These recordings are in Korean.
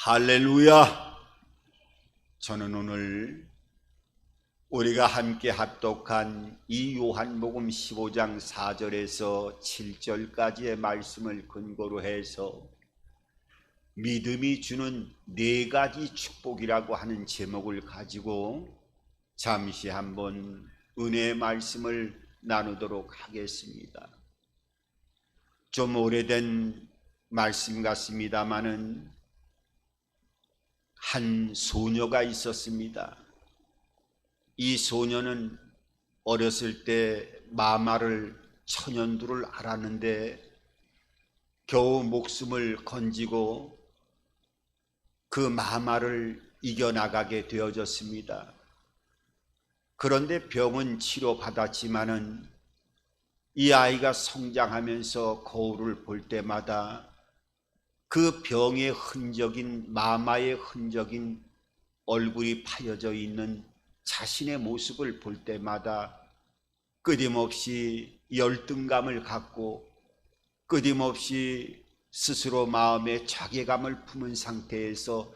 할렐루야! 저는 오늘 우리가 함께 합독한 이 요한복음 15장 4절에서 7절까지의 말씀을 근거로 해서 믿음이 주는 4가지 축복이라고 하는 제목을 가지고 잠시 한번 은혜의 말씀을 나누도록 하겠습니다. 좀 오래된 말씀 같습니다마는 한 소녀가 있었습니다. 이 소녀는 어렸을 때 마마를 천연두를 알았는데 겨우 목숨을 건지고 그 마마를 이겨나가게 되어졌습니다. 그런데 병은 치료받았지만은 이 아이가 성장하면서 거울을 볼 때마다 그 병의 흔적인 마마의 흔적인 얼굴이 파여져 있는 자신의 모습을 볼 때마다 끊임없이 열등감을 갖고 끊임없이 스스로 마음에 자괴감을 품은 상태에서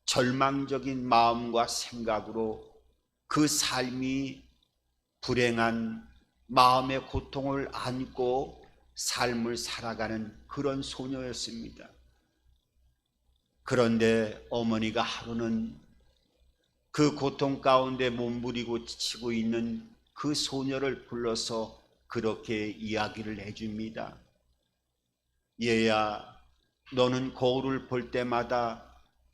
절망적인 마음과 생각으로 그 삶이 불행한 마음의 고통을 안고 삶을 살아가는 그런 소녀였습니다. 그런데 어머니가 하루는 그 고통 가운데 몸부리고 지치고 있는 그 소녀를 불러서 그렇게 이야기를 해줍니다. 얘야, 너는 거울을 볼 때마다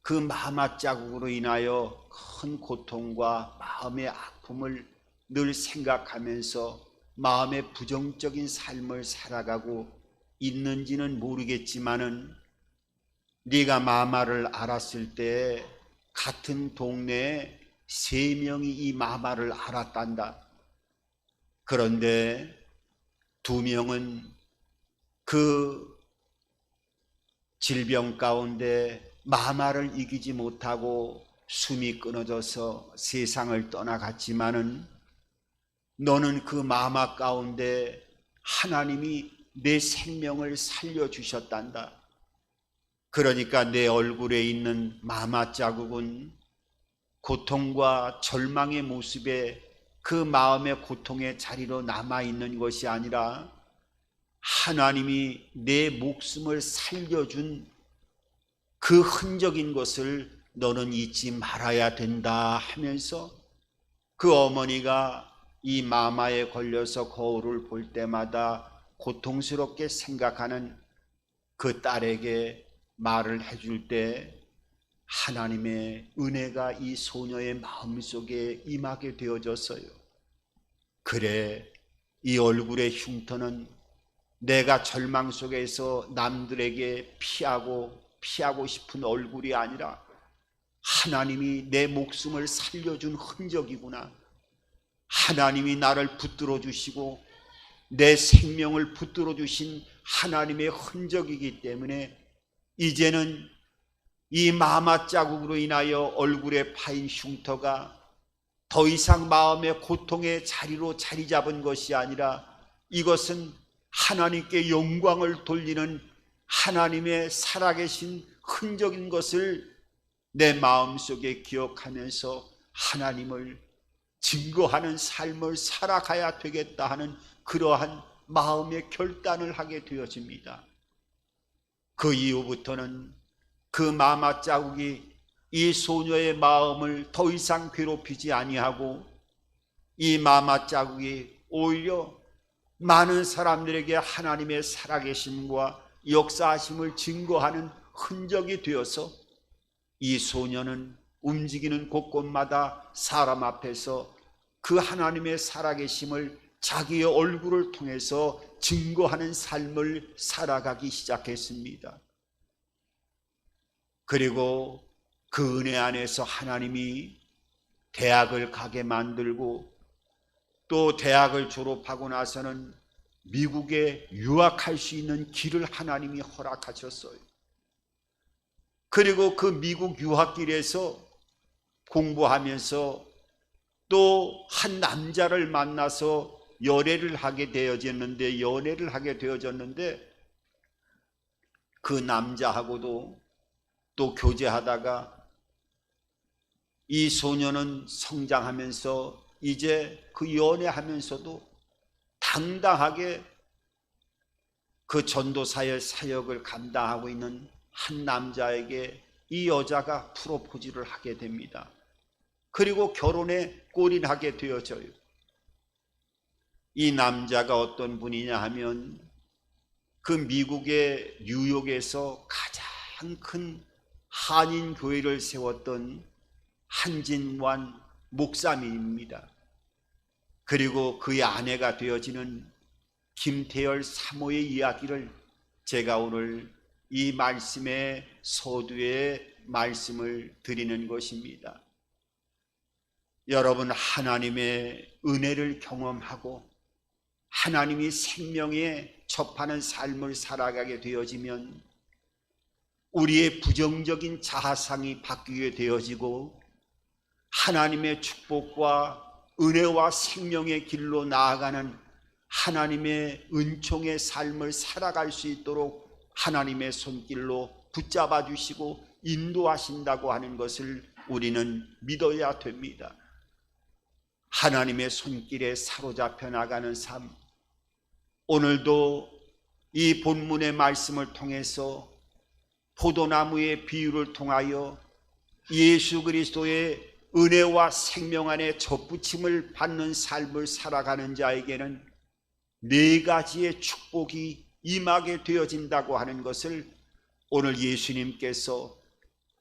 그 마마 자국으로 인하여 큰 고통과 마음의 아픔을 늘 생각하면서 마음의 부정적인 삶을 살아가고 있는지는 모르겠지만은 네가 마마를 알았을 때 같은 동네에 3명이 이 마마를 알았단다. 그런데 2명은 그 질병 가운데 마마를 이기지 못하고 숨이 끊어져서 세상을 떠나갔지만은 너는 그 마마 가운데 하나님이 내 생명을 살려주셨단다. 그러니까 내 얼굴에 있는 마마 자국은 고통과 절망의 모습에 그 마음의 고통의 자리로 남아있는 것이 아니라 하나님이 내 목숨을 살려준 그 흔적인 것을 너는 잊지 말아야 된다 하면서 그 어머니가 이 마마에 걸려서 거울을 볼 때마다 고통스럽게 생각하는 그 딸에게 말을 해줄 때 하나님의 은혜가 이 소녀의 마음속에 임하게 되어졌어요. 그래, 이 얼굴의 흉터는 내가 절망 속에서 남들에게 피하고 싶은 얼굴이 아니라 하나님이 내 목숨을 살려준 흔적이구나. 하나님이 나를 붙들어 주시고 내 생명을 붙들어 주신 하나님의 흔적이기 때문에 이제는 이 마마 자국으로 인하여 얼굴에 파인 흉터가 더 이상 마음의 고통의 자리로 자리 잡은 것이 아니라 이것은 하나님께 영광을 돌리는 하나님의 살아계신 흔적인 것을 내 마음속에 기억하면서 하나님을 증거하는 삶을 살아가야 되겠다 하는 그러한 마음의 결단을 하게 되어집니다. 그 이후부터는 그 마마 자국이 이 소녀의 마음을 더 이상 괴롭히지 아니하고 이 마마 자국이 오히려 많은 사람들에게 하나님의 살아계심과 역사하심을 증거하는 흔적이 되어서 이 소녀는 움직이는 곳곳마다 사람 앞에서 그 하나님의 살아계심을 자기의 얼굴을 통해서 증거하는 삶을 살아가기 시작했습니다. 그리고 그 은혜 안에서 하나님이 대학을 가게 만들고 또 대학을 졸업하고 나서는 미국에 유학할 수 있는 길을 하나님이 허락하셨어요. 그리고 그 미국 유학길에서 공부하면서 또 한 남자를 만나서 연애를 하게 되어졌는데 그 남자하고도 또 교제하다가 이 소녀는 성장하면서 이제 그 연애하면서도 당당하게 그 전도사의 사역을 감당하고 있는 한 남자에게 이 여자가 프로포즈를 하게 됩니다. 그리고 결혼에 골인하게 되어져요. 이 남자가 어떤 분이냐 하면 그 미국의 뉴욕에서 가장 큰 한인 교회를 세웠던 한진환 목사님입니다. 그리고 그의 아내가 되어지는 김태열 사모의 이야기를 제가 오늘 이 말씀의 서두에 말씀을 드리는 것입니다. 여러분, 하나님의 은혜를 경험하고 하나님이 생명에 접하는 삶을 살아가게 되어지면 우리의 부정적인 자아상이 바뀌게 되어지고 하나님의 축복과 은혜와 생명의 길로 나아가는 하나님의 은총의 삶을 살아갈 수 있도록 하나님의 손길로 붙잡아 주시고 인도하신다고 하는 것을 우리는 믿어야 됩니다. 하나님의 손길에 사로잡혀 나가는 삶, 오늘도 이 본문의 말씀을 통해서 포도나무의 비유를 통하여 예수 그리스도의 은혜와 생명 안에 접붙임을 받는 삶을 살아가는 자에게는 네 가지의 축복이 임하게 되어진다고 하는 것을 오늘 예수님께서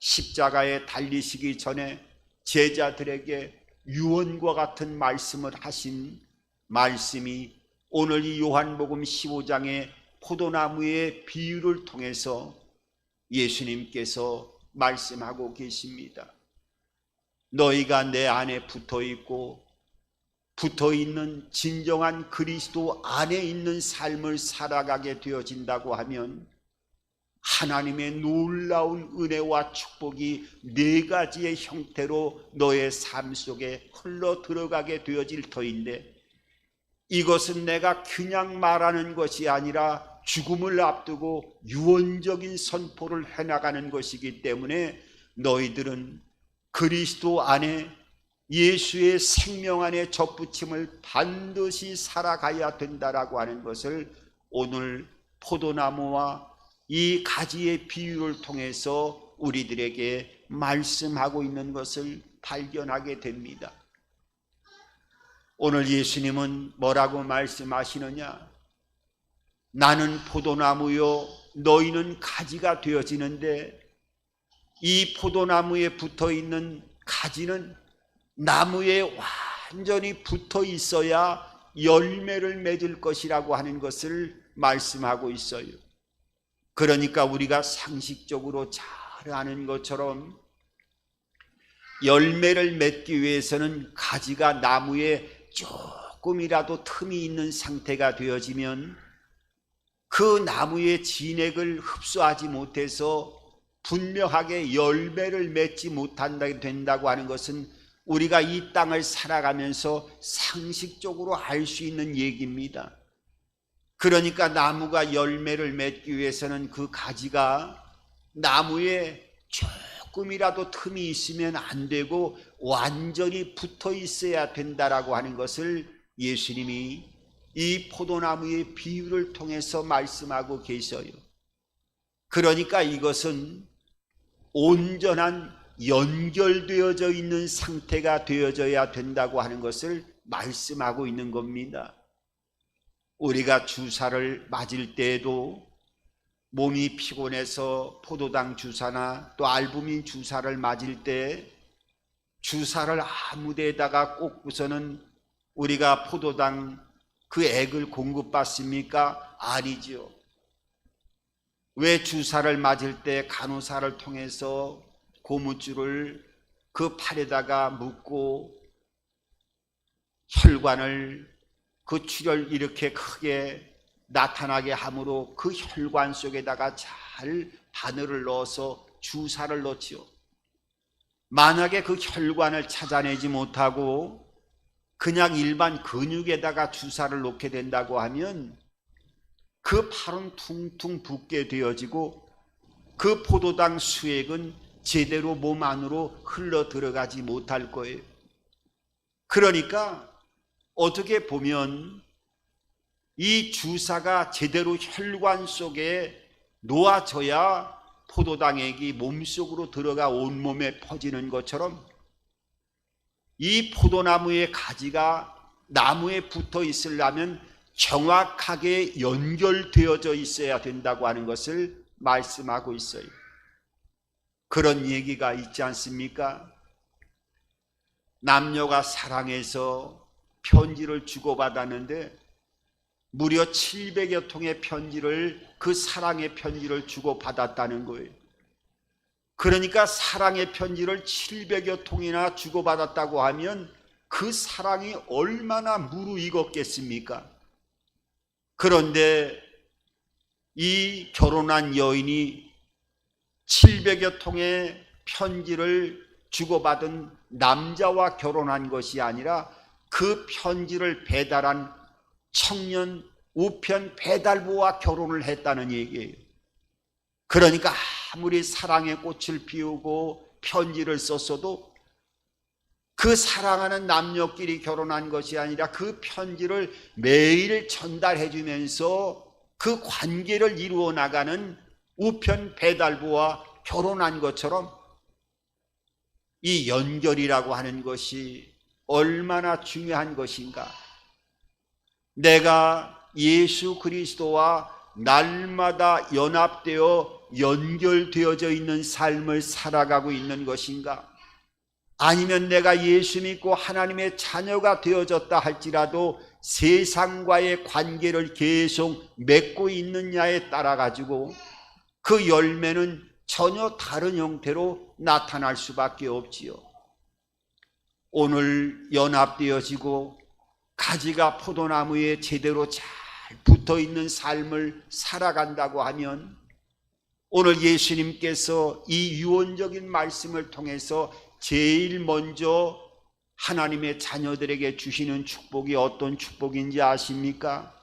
십자가에 달리시기 전에 제자들에게 유언과 같은 말씀을 하신 말씀이 오늘 이 요한복음 15장의 포도나무의 비유를 통해서 예수님께서 말씀하고 계십니다. 너희가 내 안에 붙어있고 붙어있는 진정한 그리스도 안에 있는 삶을 살아가게 되어진다고 하면 하나님의 놀라운 은혜와 축복이 네 가지의 형태로 너의 삶 속에 흘러 들어가게 되어질 터인데, 이것은 내가 그냥 말하는 것이 아니라 죽음을 앞두고 유언적인 선포를 해나가는 것이기 때문에 너희들은 그리스도 안에 예수의 생명 안에 접붙임을 반드시 살아가야 된다라고 하는 것을 오늘 포도나무와 이 가지의 비유를 통해서 우리들에게 말씀하고 있는 것을 발견하게 됩니다. 오늘 예수님은 뭐라고 말씀하시느냐? 나는 포도나무요 너희는 가지가 되어지는데, 이 포도나무에 붙어있는 가지는 나무에 완전히 붙어 있어야 열매를 맺을 것이라고 하는 것을 말씀하고 있어요. 그러니까 우리가 상식적으로 잘 아는 것처럼 열매를 맺기 위해서는 가지가 나무에 조금이라도 틈이 있는 상태가 되어지면 그 나무의 진액을 흡수하지 못해서 분명하게 열매를 맺지 못한다고 된다고 하는 것은 우리가 이 땅을 살아가면서 상식적으로 알 수 있는 얘기입니다. 그러니까 나무가 열매를 맺기 위해서는 그 가지가 나무에 조금이라도 틈이 있으면 안 되고 완전히 붙어 있어야 된다라고 하는 것을 예수님이 이 포도나무의 비유를 통해서 말씀하고 계셔요. 그러니까 이것은 온전한 연결되어져 있는 상태가 되어져야 된다고 하는 것을 말씀하고 있는 겁니다. 우리가 주사를 맞을 때에도 몸이 피곤해서 포도당 주사나 또 알부민 주사를 맞을 때 주사를 아무 데다가 꽂고서는 우리가 포도당 그 액을 공급받습니까? 아니죠. 왜 주사를 맞을 때 간호사를 통해서 고무줄을 그 팔에다가 묶고 혈관을 그 출혈 이렇게 크게 나타나게 함으로 그 혈관 속에다가 잘 바늘을 넣어서 주사를 넣지요. 만약에 그 혈관을 찾아내지 못하고 그냥 일반 근육에다가 주사를 놓게 된다고 하면 그 팔은 퉁퉁 붓게 되어지고 그 포도당 수액은 제대로 몸 안으로 흘러 들어가지 못할 거예요. 그러니까 어떻게 보면 이 주사가 제대로 혈관 속에 놓아져야 포도당액이 몸속으로 들어가 온몸에 퍼지는 것처럼 이 포도나무의 가지가 나무에 붙어 있으려면 정확하게 연결되어져 있어야 된다고 하는 것을 말씀하고 있어요. 그런 얘기가 있지 않습니까? 남녀가 사랑해서 편지를 주고받았는데 무려 700여 통의 편지를, 그 사랑의 편지를 주고받았다는 거예요. 그러니까 사랑의 편지를 700여 통이나 주고받았다고 하면 그 사랑이 얼마나 무르익었겠습니까? 그런데 이 결혼한 여인이 700여 통의 편지를 주고받은 남자와 결혼한 것이 아니라 그 편지를 배달한 청년 우편 배달부와 결혼을 했다는 얘기예요. 그러니까 아무리 사랑의 꽃을 피우고 편지를 썼어도 그 사랑하는 남녀끼리 결혼한 것이 아니라 그 편지를 매일 전달해 주면서 그 관계를 이루어 나가는 우편 배달부와 결혼한 것처럼 이 연결이라고 하는 것이 얼마나 중요한 것인가. 내가 예수 그리스도와 날마다 연합되어 연결되어져 있는 삶을 살아가고 있는 것인가? 아니면 내가 예수 믿고 하나님의 자녀가 되어졌다 할지라도 세상과의 관계를 계속 맺고 있느냐에 따라 가지고 그 열매는 전혀 다른 형태로 나타날 수밖에 없지요. 오늘 연합되어지고 가지가 포도나무에 제대로 잘 붙어 있는 삶을 살아간다고 하면 오늘 예수님께서 이 유언적인 말씀을 통해서 제일 먼저 하나님의 자녀들에게 주시는 축복이 어떤 축복인지 아십니까?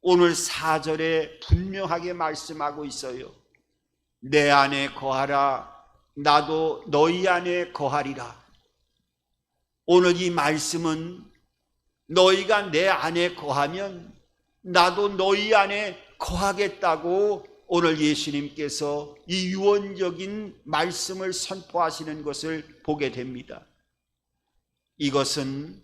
오늘 4절에 분명하게 말씀하고 있어요. 내 안에 거하라, 나도 너희 안에 거하리라. 오늘 이 말씀은 너희가 내 안에 거하면 나도 너희 안에 거하겠다고 오늘 예수님께서 이 유언적인 말씀을 선포하시는 것을 보게 됩니다. 이것은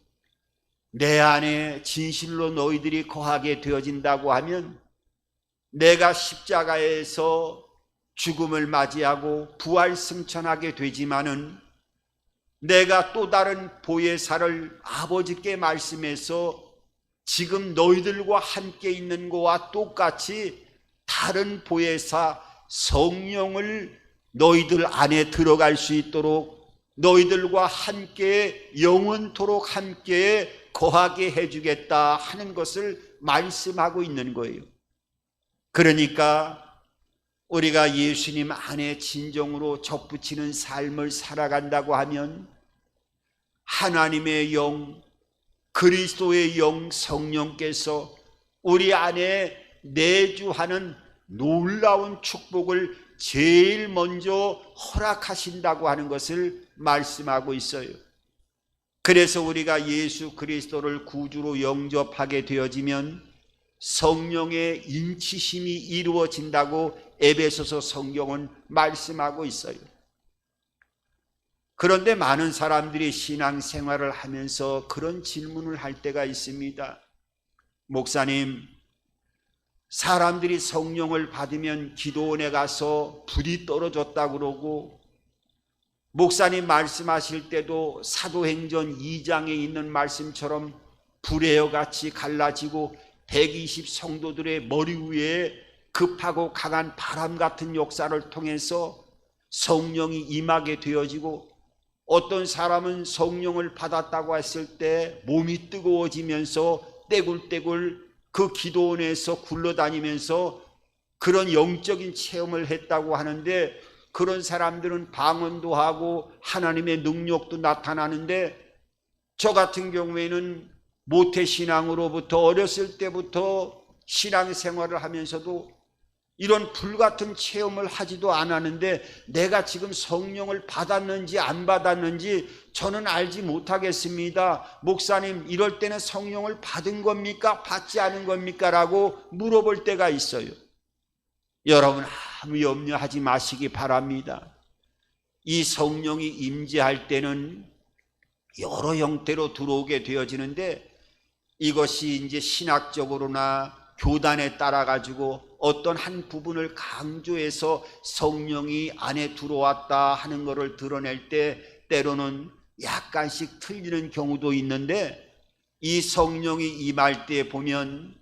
내 안에 진실로 너희들이 거하게 되어진다고 하면 내가 십자가에서 죽음을 맞이하고 부활 승천하게 되지만은 내가 또 다른 보혜사를 아버지께 말씀해서 지금 너희들과 함께 있는 것과 똑같이 다른 보혜사 성령을 너희들 안에 들어갈 수 있도록 너희들과 함께 영원토록 함께 거하게 해주겠다 하는 것을 말씀하고 있는 거예요. 그러니까 우리가 예수님 안에 진정으로 접붙이는 삶을 살아간다고 하면 하나님의 영, 그리스도의 영 성령께서 우리 안에 내주하는 놀라운 축복을 제일 먼저 허락하신다고 하는 것을 말씀하고 있어요. 그래서 우리가 예수 그리스도를 구주로 영접하게 되어지면 성령의 인치심이 이루어진다고 에베소서 성경은 말씀하고 있어요. 그런데 많은 사람들이 신앙생활을 하면서 그런 질문을 할 때가 있습니다. 목사님, 사람들이 성령을 받으면 기도원에 가서 불이 떨어졌다고 그러고, 목사님 말씀하실 때도 사도행전 2장에 있는 말씀처럼 불의 같이 갈라지고 120 성도들의 머리 위에 급하고 강한 바람 같은 역사를 통해서 성령이 임하게 되어지고, 어떤 사람은 성령을 받았다고 했을 때 몸이 뜨거워지면서 떼굴떼굴 그 기도원에서 굴러다니면서 그런 영적인 체험을 했다고 하는데, 그런 사람들은 방언도 하고 하나님의 능력도 나타나는데, 저 같은 경우에는 모태신앙으로부터 어렸을 때부터 신앙생활을 하면서도 이런 불같은 체험을 하지도 않았는데 내가 지금 성령을 받았는지 안 받았는지 저는 알지 못하겠습니다. 목사님, 이럴 때는 성령을 받은 겁니까? 받지 않은 겁니까? 라고 물어볼 때가 있어요. 여러분, 아무 염려하지 마시기 바랍니다. 이 성령이 임재할 때는 여러 형태로 들어오게 되어지는데 이것이 이제 신학적으로나 교단에 따라 가지고 어떤 한 부분을 강조해서 성령이 안에 들어왔다 하는 것을 드러낼 때 때로는 약간씩 틀리는 경우도 있는데, 이 성령이 임할 때 보면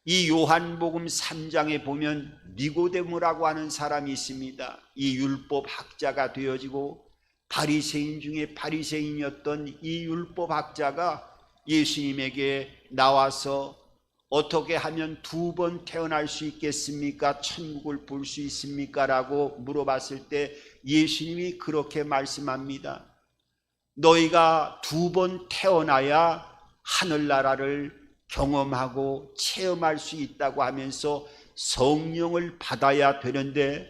이 요한복음 3장에 보면 니고데모라고 하는 사람이 있습니다. 이 율법 학자가 되어지고 바리새인 중에 바리새인이었던 이 율법 학자가 예수님에게 나와서 어떻게 하면 2번 태어날 수 있겠습니까? 천국을 볼 수 있습니까? 라고 물어봤을 때 예수님이 그렇게 말씀합니다. 너희가 2번 태어나야 하늘나라를 경험하고 체험할 수 있다고 하면서 성령을 받아야 되는데,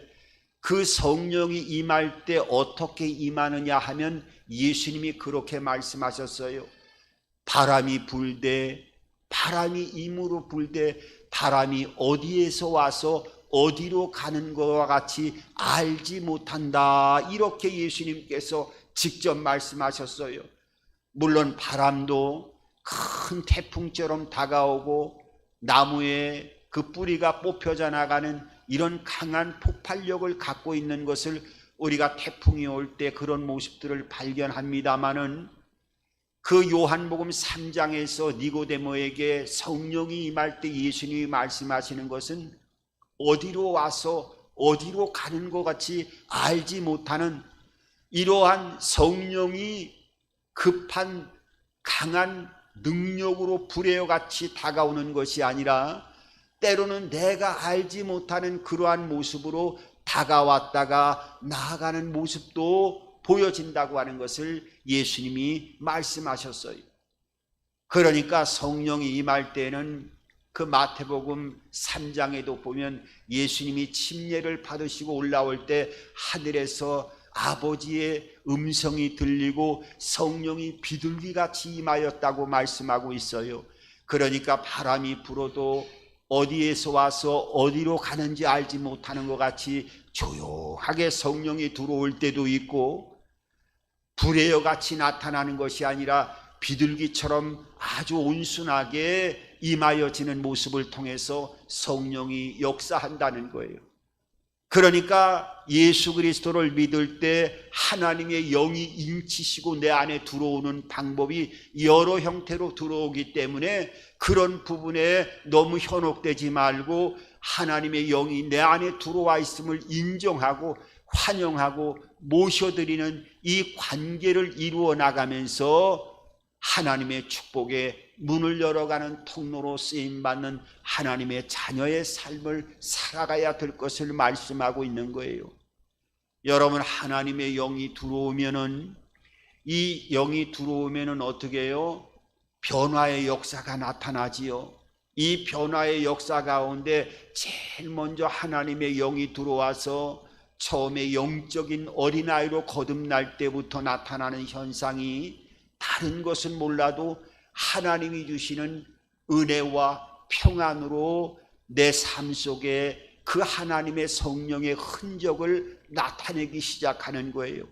그 성령이 임할 때 어떻게 임하느냐 하면 예수님이 그렇게 말씀하셨어요. 바람이 불되, 바람이 임으로 불되 바람이 어디에서 와서 어디로 가는 것과 같이 알지 못한다, 이렇게 예수님께서 직접 말씀하셨어요. 물론 바람도 큰 태풍처럼 다가오고 나무에 그 뿌리가 뽑혀져 나가는 이런 강한 폭발력을 갖고 있는 것을 우리가 태풍이 올 때 그런 모습들을 발견합니다마는, 그 요한복음 3장에서 니고데모에게 성령이 임할 때 예수님이 말씀하시는 것은 어디로 와서 어디로 가는 것 같이 알지 못하는 이러한 성령이 급한 강한 능력으로 불의 같이 다가오는 것이 아니라 때로는 내가 알지 못하는 그러한 모습으로 다가왔다가 나아가는 모습도 보여진다고 하는 것을 예수님이 말씀하셨어요. 그러니까 성령이 임할 때는 그 마태복음 3장에도 보면 예수님이 침례를 받으시고 올라올 때 하늘에서 아버지의 음성이 들리고 성령이 비둘기같이 임하였다고 말씀하고 있어요. 그러니까 바람이 불어도 어디에서 와서 어디로 가는지 알지 못하는 것 같이 조용하게 성령이 들어올 때도 있고, 불의 같이 나타나는 것이 아니라 비둘기처럼 아주 온순하게 임하여지는 모습을 통해서 성령이 역사한다는 거예요. 그러니까 예수 그리스도를 믿을 때 하나님의 영이 인치시고 내 안에 들어오는 방법이 여러 형태로 들어오기 때문에 그런 부분에 너무 현혹되지 말고 하나님의 영이 내 안에 들어와 있음을 인정하고 환영하고 모셔드리는 이 관계를 이루어 나가면서 하나님의 축복의 문을 열어가는 통로로 쓰임받는 하나님의 자녀의 삶을 살아가야 될 것을 말씀하고 있는 거예요. 여러분, 하나님의 영이 들어오면은, 이 영이 들어오면은 어떻게 해요? 변화의 역사가 나타나지요. 이 변화의 역사 가운데 제일 먼저 하나님의 영이 들어와서 처음에 영적인 어린아이로 거듭날 때부터 나타나는 현상이 다른 것은 몰라도 하나님이 주시는 은혜와 평안으로 내 삶 속에 그 하나님의 성령의 흔적을 나타내기 시작하는 거예요.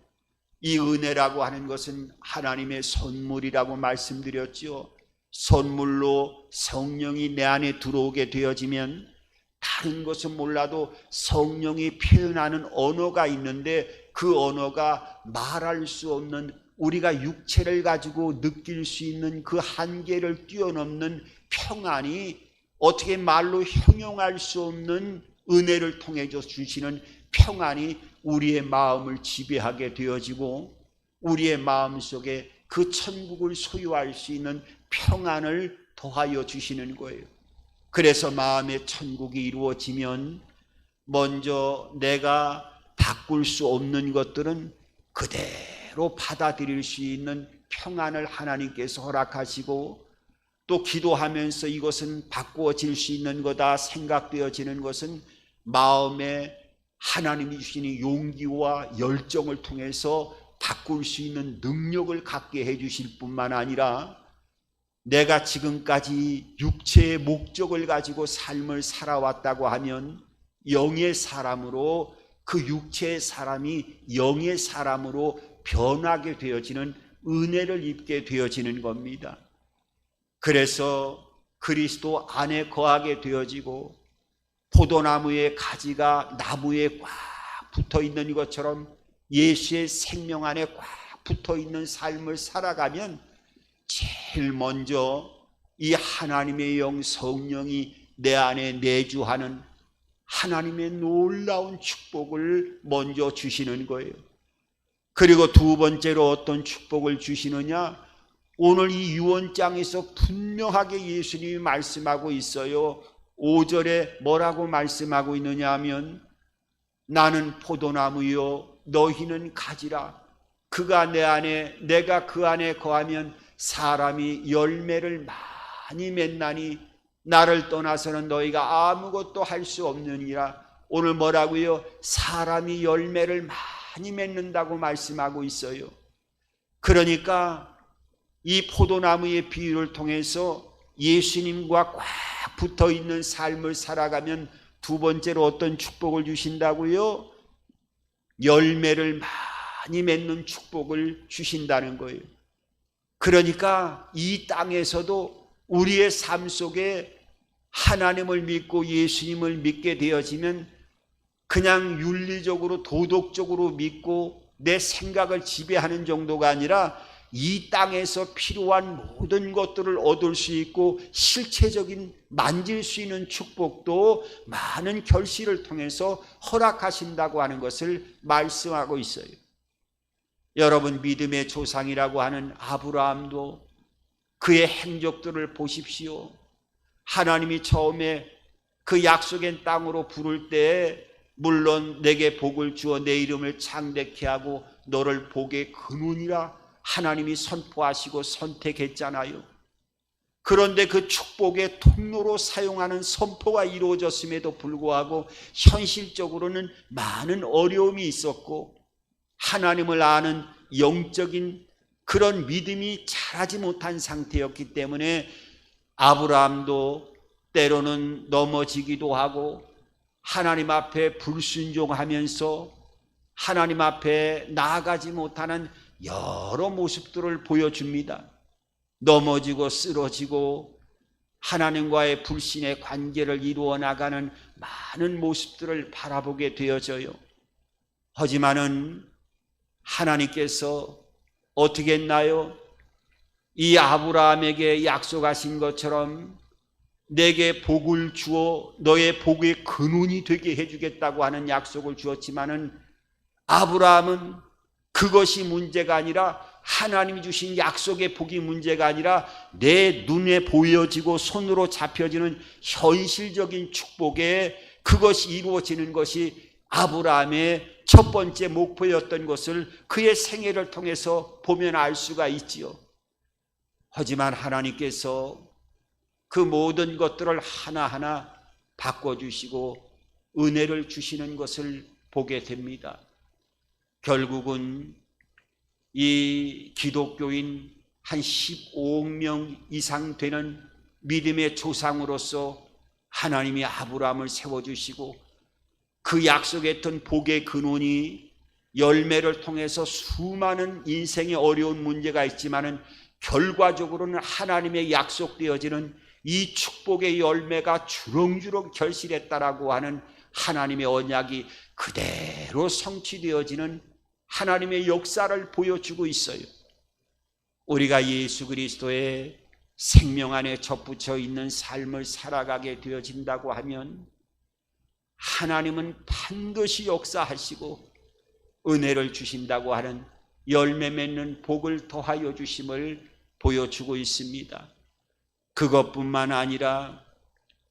이 은혜라고 하는 것은 하나님의 선물이라고 말씀드렸죠. 선물로 성령이 내 안에 들어오게 되어지면 다른 것은 몰라도 성령이 표현하는 언어가 있는데 그 언어가 말할 수 없는, 우리가 육체를 가지고 느낄 수 있는 그 한계를 뛰어넘는 평안이, 어떻게 말로 형용할 수 없는 은혜를 통해 주시는 평안이 우리의 마음을 지배하게 되어지고 우리의 마음속에 그 천국을 소유할 수 있는 평안을 더하여 주시는 거예요. 그래서 마음의 천국이 이루어지면 먼저 내가 바꿀 수 없는 것들은 그대로 받아들일 수 있는 평안을 하나님께서 허락하시고, 또 기도하면서 이것은 바꾸어질 수 있는 거다 생각되어지는 것은 마음에 하나님이 주시는 용기와 열정을 통해서 바꿀 수 있는 능력을 갖게 해주실 뿐만 아니라 내가 지금까지 육체의 목적을 가지고 삶을 살아왔다고 하면 영의 사람으로 그 육체의 사람이 영의 사람으로 변하게 되어지는 은혜를 입게 되어지는 겁니다. 그래서 그리스도 안에 거하게 되어지고 포도나무의 가지가 나무에 꽉 붙어 있는 것처럼 예수의 생명 안에 꽉 붙어 있는 삶을 살아가면 제일 먼저 이 하나님의 영 성령이 내 안에 내주하는 하나님의 놀라운 축복을 먼저 주시는 거예요. 그리고 두 번째로 어떤 축복을 주시느냐? 오늘 이 유언장에서 분명하게 예수님이 말씀하고 있어요. 5절에 뭐라고 말씀하고 있느냐 하면 나는 포도나무요 너희는 가지라. 그가 내 안에 내가 그 안에 거하면 사람이 열매를 많이 맺나니 나를 떠나서는 너희가 아무것도 할 수 없느니라. 오늘 뭐라고요? 사람이 열매를 많이 맺는다고 말씀하고 있어요. 그러니까 이 포도나무의 비유를 통해서 예수님과 꽉 붙어 있는 삶을 살아가면 두 번째로 어떤 축복을 주신다고요? 열매를 많이 맺는 축복을 주신다는 거예요. 그러니까 이 땅에서도 우리의 삶 속에 하나님을 믿고 예수님을 믿게 되어지면 그냥 윤리적으로 도덕적으로 믿고 내 생각을 지배하는 정도가 아니라 이 땅에서 필요한 모든 것들을 얻을 수 있고 실체적인 만질 수 있는 축복도 많은 결실을 통해서 허락하신다고 하는 것을 말씀하고 있어요. 여러분, 믿음의 조상이라고 하는 아브라함도 그의 행적들을 보십시오. 하나님이 처음에 그 약속의 땅으로 부를 때 물론 내게 복을 주어 내 이름을 창대케 하고 너를 복의 근원이라 하나님이 선포하시고 선택했잖아요. 그런데 그 축복의 통로로 사용하는 선포가 이루어졌음에도 불구하고 현실적으로는 많은 어려움이 있었고 하나님을 아는 영적인 그런 믿음이 자라지 못한 상태였기 때문에 아브라함도 때로는 넘어지기도 하고 하나님 앞에 불순종하면서 하나님 앞에 나아가지 못하는 여러 모습들을 보여줍니다. 넘어지고 쓰러지고 하나님과의 불신의 관계를 이루어 나가는 많은 모습들을 바라보게 되어져요. 하지만은 하나님께서 어떻게 했나요? 이 아브라함에게 약속하신 것처럼 내게 복을 주어 너의 복의 근원이 되게 해주겠다고 하는 약속을 주었지만은 아브라함은 그것이 문제가 아니라 하나님이 주신 약속의 복이 문제가 아니라 내 눈에 보여지고 손으로 잡혀지는 현실적인 축복에 그것이 이루어지는 것이 아브라함의 첫 번째 목표였던 것을 그의 생애를 통해서 보면 알 수가 있지요. 하지만 하나님께서 그 모든 것들을 하나하나 바꿔주시고 은혜를 주시는 것을 보게 됩니다. 결국은 이 기독교인 한 15억 명 이상 되는 믿음의 조상으로서 하나님이 아브라함을 세워주시고 그 약속했던 복의 근원이 열매를 통해서 수많은 인생의 어려운 문제가 있지만은 결과적으로는 하나님의 약속되어지는 이 축복의 열매가 주렁주렁 결실했다라고 하는 하나님의 언약이 그대로 성취되어지는 하나님의 역사를 보여주고 있어요. 우리가 예수 그리스도의 생명 안에 접붙여 있는 삶을 살아가게 되어진다고 하면 하나님은 반드시 역사하시고 은혜를 주신다고 하는 열매 맺는 복을 더하여 주심을 보여주고 있습니다. 그것뿐만 아니라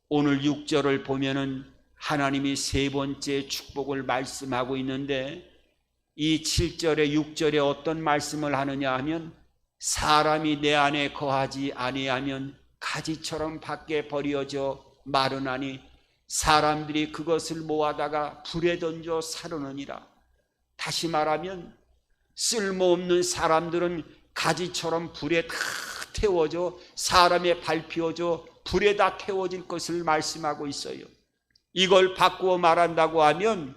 오늘 6절을 보면은 하나님이 세 번째 축복을 말씀하고 있는데 이 7절에 6절에 어떤 말씀을 하느냐 하면 사람이 내 안에 거하지 아니하면 가지처럼 밖에 버려져 마르나니 사람들이 그것을 모아다가 불에 던져 사르느니라. 다시 말하면 쓸모없는 사람들은 가지처럼 불에 다 태워져 사람에 밟혀져 불에 다 태워질 것을 말씀하고 있어요. 이걸 바꾸어 말한다고 하면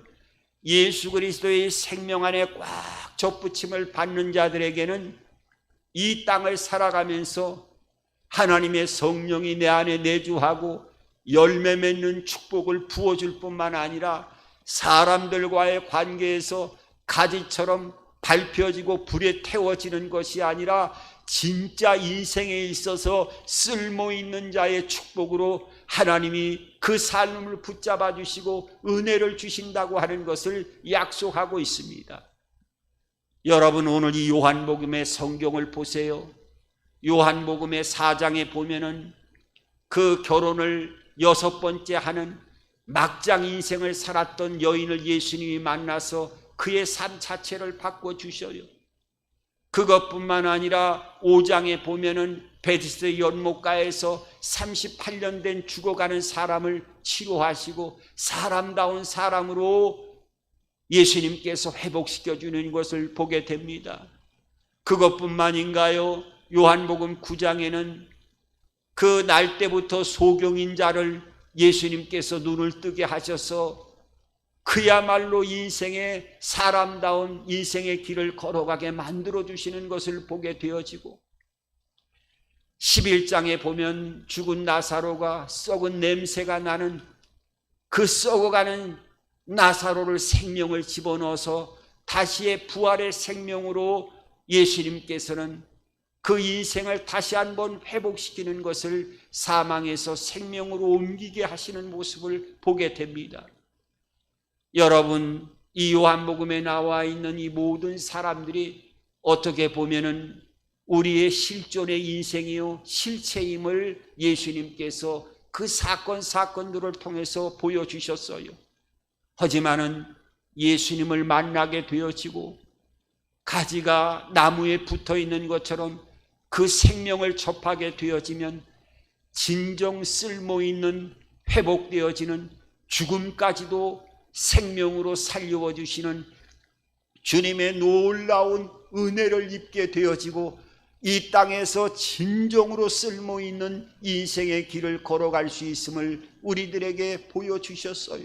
예수 그리스도의 생명 안에 꽉 접붙임을 받는 자들에게는 이 땅을 살아가면서 하나님의 성령이 내 안에 내주하고 열매 맺는 축복을 부어줄 뿐만 아니라 사람들과의 관계에서 가지처럼 밟혀지고 불에 태워지는 것이 아니라 진짜 인생에 있어서 쓸모있는 자의 축복으로 하나님이 그 삶을 붙잡아 주시고 은혜를 주신다고 하는 것을 약속하고 있습니다. 여러분, 오늘 이 요한복음의 성경을 보세요. 요한복음의 4장에 보면은 그 결혼을 6번째 하는 막장 인생을 살았던 여인을 예수님이 만나서 그의 삶 자체를 바꿔주셔요. 그것뿐만 아니라 5장에 보면은 베드스다 연못가에서 38년 된 죽어가는 사람을 치료하시고 사람다운 사람으로 예수님께서 회복시켜주는 것을 보게 됩니다. 그것뿐만인가요? 요한복음 9장에는 그 날 때부터 소경인 자를 예수님께서 눈을 뜨게 하셔서 그야말로 인생의 사람다운 인생의 길을 걸어가게 만들어주시는 것을 보게 되어지고 11장에 보면 죽은 나사로가 썩은 냄새가 나는 그 썩어가는 나사로를 생명을 집어넣어서 다시의 부활의 생명으로 예수님께서는 그 인생을 다시 한번 회복시키는 것을 사망에서 생명으로 옮기게 하시는 모습을 보게 됩니다. 여러분, 이 요한복음에 나와 있는 이 모든 사람들이 어떻게 보면은 우리의 실존의 인생이요 실체임을 예수님께서 그 사건들을 통해서 보여주셨어요. 하지만은 예수님을 만나게 되어지고 가지가 나무에 붙어 있는 것처럼 그 생명을 접하게 되어지면 진정 쓸모있는 회복되어지는 죽음까지도 생명으로 살려워 주시는 주님의 놀라운 은혜를 입게 되어지고 이 땅에서 진정으로 쓸모있는 인생의 길을 걸어갈 수 있음을 우리들에게 보여주셨어요.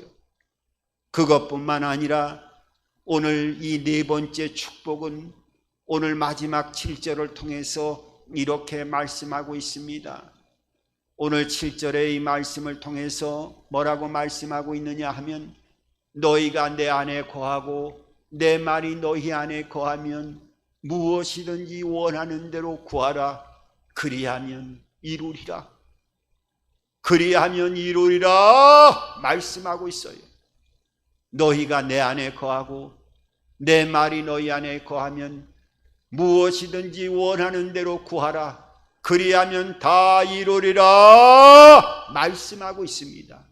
그것뿐만 아니라 오늘 이 4번째 축복은 오늘 마지막 7절을 통해서 이렇게 말씀하고 있습니다. 오늘 7절의 이 말씀을 통해서 뭐라고 말씀하고 있느냐 하면 너희가 내 안에 거하고 내 말이 너희 안에 거하면 무엇이든지 원하는 대로 구하라. 그리하면 이루리라. 그리하면 이루리라 말씀하고 있어요. 너희가 내 안에 거하고 내 말이 너희 안에 거하면 무엇이든지 원하는 대로 구하라. 그리하면 다 이루리라 말씀하고 있습니다.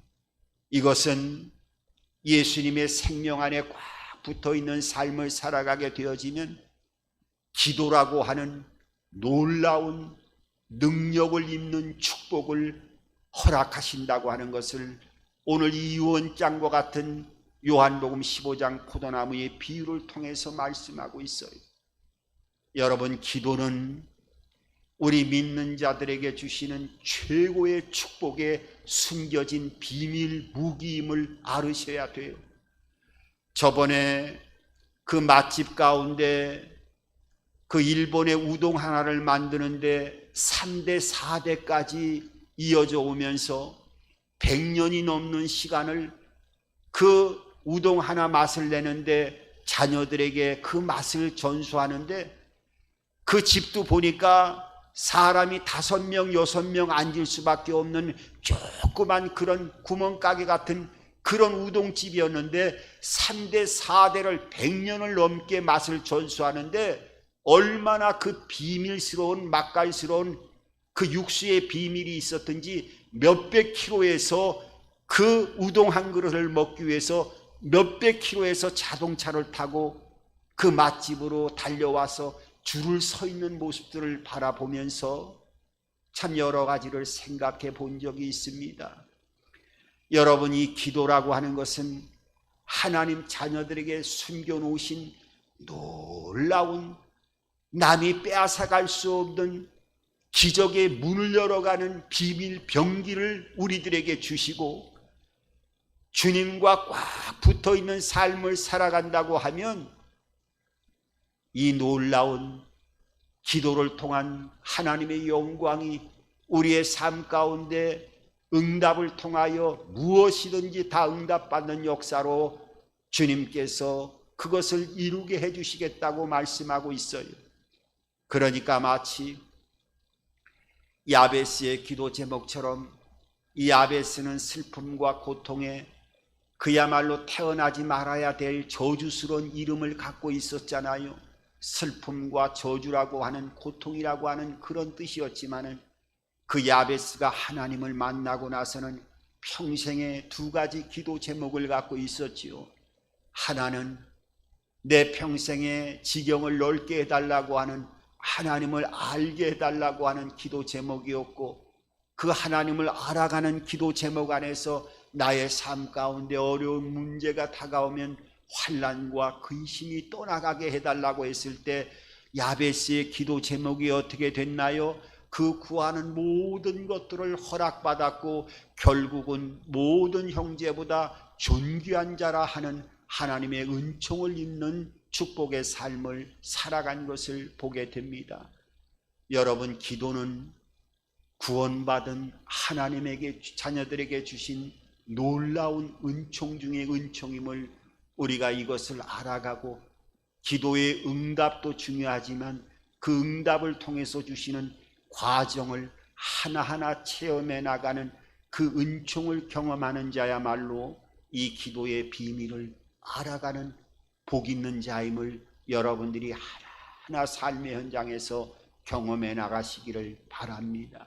이것은 예수님의 생명 안에 꽉 붙어있는 삶을 살아가게 되어지면 기도라고 하는 놀라운 능력을 입는 축복을 허락하신다고 하는 것을 오늘 이 유언장과 같은 요한복음 15장 포도나무의 비유를 통해서 말씀하고 있어요. 여러분, 기도는 우리 믿는 자들에게 주시는 최고의 축복에 숨겨진 비밀 무기임을 알으셔야 돼요. 저번에 그 맛집 가운데 그 일본의 우동 하나를 만드는데 3대 4대까지 이어져 오면서 100년이 넘는 시간을 그 우동 하나 맛을 내는데 자녀들에게 그 맛을 전수하는데 그 집도 보니까 사람이 5명, 6명 앉을 수밖에 없는 조그만 그런 구멍가게 같은 그런 우동집이었는데 3대 4대를 100년을 넘게 맛을 전수하는데 얼마나 그 비밀스러운 맛깔스러운 그 육수의 비밀이 있었든지 몇백 킬로에서 그 우동 한 그릇을 먹기 위해서 몇백 킬로에서 자동차를 타고 그 맛집으로 달려와서 줄을 서 있는 모습들을 바라보면서 참 여러 가지를 생각해 본 적이 있습니다. 여러분, 이 기도라고 하는 것은 하나님 자녀들에게 숨겨놓으신 놀라운, 남이 빼앗아갈 수 없는 기적의 문을 열어가는 비밀 병기를 우리들에게 주시고, 주님과 꽉 붙어있는 삶을 살아간다고 하면 이 놀라운 기도를 통한 하나님의 영광이 우리의 삶 가운데 응답을 통하여 무엇이든지 다 응답받는 역사로 주님께서 그것을 이루게 해주시겠다고 말씀하고 있어요. 그러니까 마치 야베스의 기도 제목처럼, 이 야베스는 슬픔과 고통에 그야말로 태어나지 말아야 될 저주스러운 이름을 갖고 있었잖아요. 슬픔과 저주라고 하는, 고통이라고 하는 그런 뜻이었지만은, 그 야베스가 하나님을 만나고 나서는 평생에 두 가지 기도 제목을 갖고 있었지요. 하나는 내 평생의 지경을 넓게 해달라고 하는, 하나님을 알게 해달라고 하는 기도 제목이었고, 그 하나님을 알아가는 기도 제목 안에서 나의 삶 가운데 어려운 문제가 다가오면 환난과 근심이 떠나가게 해달라고 했을 때 야베스의 기도 제목이 어떻게 됐나요? 그 구하는 모든 것들을 허락받았고 결국은 모든 형제보다 존귀한 자라 하는 하나님의 은총을 입는 축복의 삶을 살아간 것을 보게 됩니다. 여러분, 기도는 구원받은 하나님에게, 자녀들에게 주신 놀라운 은총 중의 은총임을 우리가 이것을 알아가고, 기도의 응답도 중요하지만 그 응답을 통해서 주시는 과정을 하나하나 체험해 나가는 그 은총을 경험하는 자야말로 이 기도의 비밀을 알아가는 복 있는 자임을 여러분들이 하나하나 삶의 현장에서 경험해 나가시기를 바랍니다.